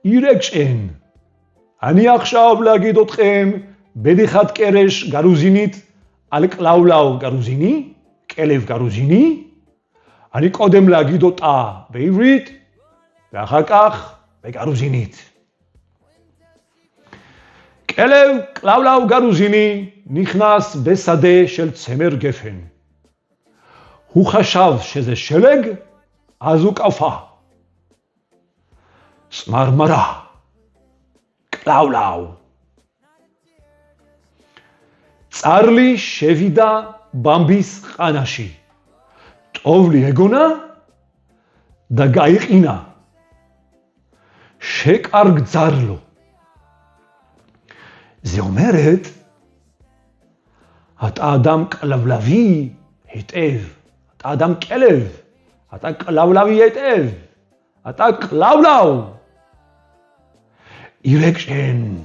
ירקשן. אני עכשיו להגיד אתכם בדיחת קרש גרוזינית על קלאולאו גרוזיני, כלב גרוזיני. אני קודם להגיד אותה בעברית, ואחר כך בגרוזינית. כלב קלאולאו גרוזיני נכנס בשדה של צמר גפן. הוא חשב שזה שלג, אז הוא קפא. צמרמרה, קלאולאו. צר לי שבידה במביס חנשי. טוב לי הגונה, דגייך אינה. שקר גזר לו. זה אומרת, אתה אדם כלבלבי היטב. אתה אדם כלב. אתה כלבלבי היטב. אתה קלאולאו. ירקשן.